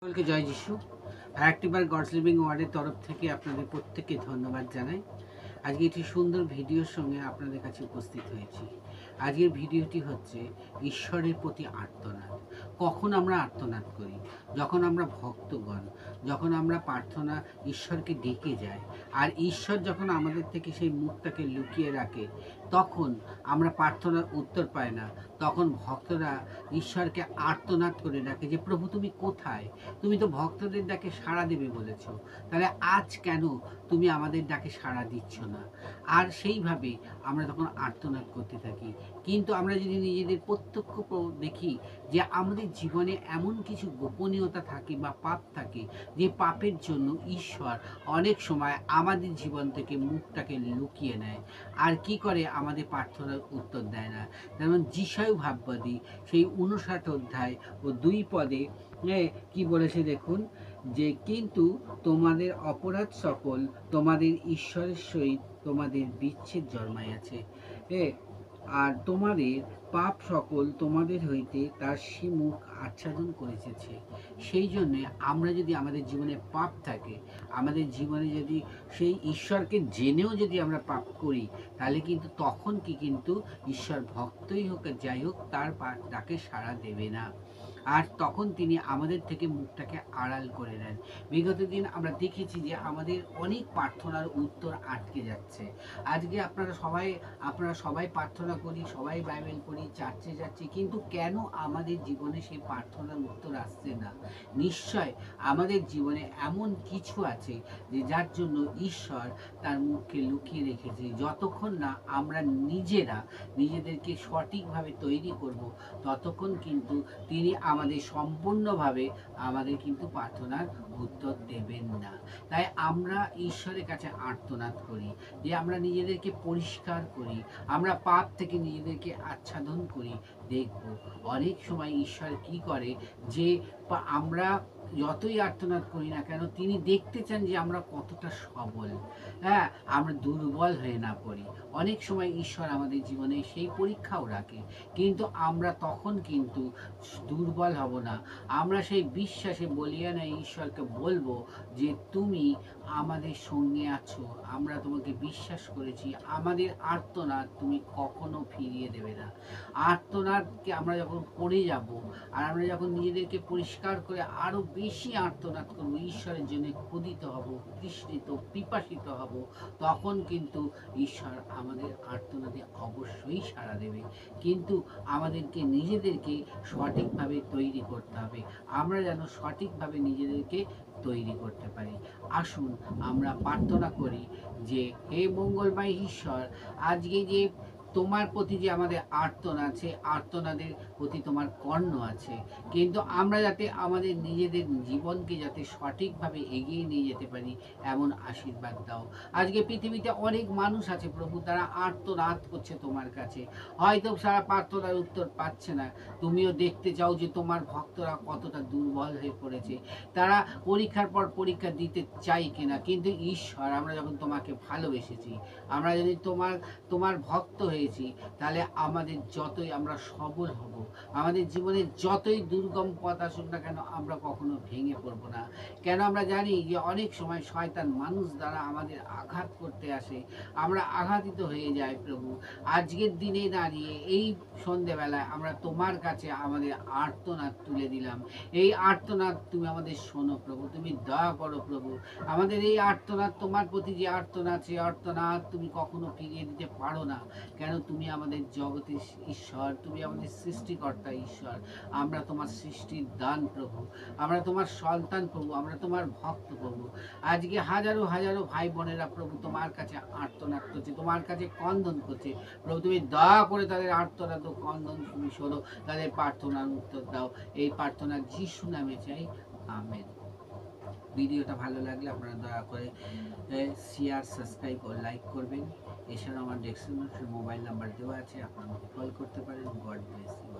সকলকে জয় যিশু। আরেকটিবার gods living ওয়ার্ডের তরফ থেকে আপনাদের প্রত্যেককে ধন্যবাদ জানাই। আজকে একটি সুন্দর ভিডিওর সঙ্গে আপনাদের কাছে উপস্থিত হয়েছি। আজকের ভিডিওটি হচ্ছে ঈশ্বরের প্রতি আর্তনাদ। কখন আমরা আর্তনাদ করি? যখন আমরা ভক্তগণ, যখন আমরা প্রার্থনা ঈশ্বরকে ডেকে যাই, আর ঈশ্বর যখন আমাদের থেকে সেই মুখটাকে লুকিয়ে রাখে, তখন আমরা প্রার্থনার উত্তর পাই না। তখন ভক্তরা ঈশ্বরকে আর্তনাদ করে ডাকে যে প্রভু তুমি কোথায়? তুমি তো ভক্তদের ডাকে সাড়া দেবে বলেছ, তাহলে আজ কেন তুমি আমাদের ডাকে সাড়া দিচ্ছ না? আর সেইভাবে আমরা তখন আর্তনাদ করতে থাকি। কিন্তু আমরা যদি নিজেদের প্রত্যক্ষ দেখি যে আমাদের জীবনে এমন কিছু গোপনীয়তা থাকে বা পাপ থাকে, যে পাপের জন্য ঈশ্বর অনেক সময় আমাদের জীবন থেকে মুখটাকে লুকিয়ে নেয়, আর কি করে আমাদের প্রার্থনার উত্তর দেয় না। যেমন যিশায় ভাববাদী সেই 59 অধ্যায় ও 2 পদে কি বলেছে দেখুন, যে কিন্তু তোমাদের অপরাধ সকল তোমাদের ঈশ্বরের সহিত তোমাদের বিচ্ছেদ জন্মাইয়াছে, আর তোমাদের পাপ সকল তোমাদের হইতে তার মুখ আচ্ছাদন করেছে। সেই জন্যে আমরা যদি আমাদের জীবনে পাপ থাকে, আমাদের জীবনে যদি সেই ঈশ্বরকে জেনেও যদি আমরা পাপ করি, তাহলে কিন্তু তখন কিন্তু ঈশ্বর ভক্তই হোক যাই হোক তার ডাকে সাড়া দেবে না, আর তখন তিনি আমাদের থেকে মুখটাকে আড়াল করে নেন। বিগত দিন আমরা দেখেছি যে আমাদের অনেক প্রার্থনার উত্তর আটকে যাচ্ছে। আজকে আপনারা সবাই প্রার্থনা করি, সবাই বাইবেল পড়ি, চার্চে যাচ্ছি, কিন্তু কেন আমাদের জীবনে সেই প্রার্থনার উত্তর আসছে না? নিশ্চয় আমাদের জীবনে এমন কিছু আছে যে যার জন্য ঈশ্বর তার মুখকে লুকিয়ে রেখেছে। যতক্ষণ না আমরা নিজেদেরকে সঠিকভাবে তৈরি করব, ততক্ষণ কিন্তু তিনি আমাদের সম্পূর্ণভাবে আমাদের কিন্তু প্রার্থনার উত্তর দেবেন না। তাই আমরা ঈশ্বরের কাছে আর্তনাদ করি যে আমরা নিজেদেরকে পরিষ্কার করি, আমরা পাপ থেকে নিজেদেরকে আচ্ছাদন করি। দেখব অনেক সময় ঈশ্বর কি করে, যে আমরা যতই আর্তনাদ করি না কেন, তিনি দেখতে চান যে আমরা কতটা সবল, আমরা দুর্বল হয়ে না পড়ি। অনেক সময় ঈশ্বর আমাদের জীবনে সেই পরীক্ষাও রাখে, কিন্তু আমরা তখন কিন্তু দুর্বল হব না। আমরা সেই বিশ্বাসে বলিয়ানে ঈশ্বরকে বলবো যে তুমি আমাদের সঙ্গে আছো, আমরা তোমাকে বিশ্বাস করেছি, আমাদের আর্তনাদ তুমি কখনো ফিরিয়ে দেবে না। আর্তনাদকে আমরা যখন করে যাব, আর আমরা যখন নিজেদেরকে পরিষ্কার করে আরো বেশি আর্তনাদ করবো, ঈশ্বরের জন্য ক্ষুধিত হব, তৃষ্ণিত পিপাসিত হব, তখন কিন্তু ঈশ্বর আমাদের আর্তনাদে অবশ্যই সাড়া দেবে। কিন্তু আমাদেরকে নিজেদেরকে সঠিকভাবে তৈরি করতে হবে, আমরা যেন সঠিকভাবে নিজেদেরকে তৈরি করতে পারি। আসুন আমরা প্রার্থনা করি যে হে মঙ্গলময় ঈশ্বর, আজকে যে তোমার প্রতি যে আমাদের আর্তনাদ আছে, আর্তনাদের প্রতি তোমার কর্ণ আছে, কিন্তু আমরা যাতে আমাদের নিজেদের জীবনকে যাতে সঠিকভাবে এগিয়ে নিয়ে যেতে পারি, এমন আশীর্বাদ দাও। আজকে পৃথিবীতে অনেক মানুষ আছে প্রভু, তারা আর্তনাদ করছে তোমার কাছে, হয়তো সারা প্রার্থনার উত্তর পাচ্ছে না। তুমিও দেখতে চাও যে তোমার ভক্তরা কতটা দুর্বল হয়ে পড়েছে, তারা পরীক্ষার পর পরীক্ষা দিতে চাই কিনা। কিন্তু ঈশ্বর, আমরা যখন তোমাকে ভালোবেসেছি, আমরা যদি তোমার ভক্ত হয়েছি, তাহলে আমাদের যতই আমরা সবল হব, আমাদের জীবনে যতই দুর্গম পথ আসুক না কেন, আমরা কখনো ভেঙে পড়ব না। কেন আমরা জানি যে অনেক সময় শয়তান মানুষ দ্বারা আমাদের আঘাত করতে আসে, আমরা আঘাতিত হয়ে যাই। প্রভু, আজকের দিনে দাঁড়িয়ে এই সন্ধেবেলায় আমরা তোমার কাছে আমাদের আর্তনাদ তুলে দিলাম। এই আর্তনাদ তুমি আমাদের শোনো প্রভু, তুমি দয়া করো প্রভু। আমাদের এই আর্তনাদ, তোমার প্রতি যে আর্তনাদ, সেই আর্তনাদ তুমি কখনো ফিরিয়ে দিতে পারো না। কেন? তুমি আমাদের জগতের ঈশ্বর, তুমি আমাদের সৃষ্টিকর্তা ঈশ্বর। আমরা তোমার সৃষ্টির দান প্রভু, আমরা তোমার সন্তান প্রভু, আমরা তোমার ভক্ত প্রভু। আজকে হাজারো হাজারো ভাই বোনেরা প্রভু তোমার কাছে আর্তনাদ করছে, তোমার কাছে ক্রন্দন করছে প্রভু। তুমি দয়া করে তাদের আর্তনাদ ও ক্রন্দন তুমি শোনো, তাদের প্রার্থনার উত্তর দাও। এই প্রার্থনা যিশু নামে চাই, আমেন। ভিডিওটা ভালো লাগলে আপনারা দয়া করে শেয়ার, সাবস্ক্রাইব ও লাইক করবেন। এছাড়াও আমার ডেসক্রিপশনে মোবাইল নাম্বার দেওয়া আছে, আপনারা আমাকে কল করতে পারেন। God bless you.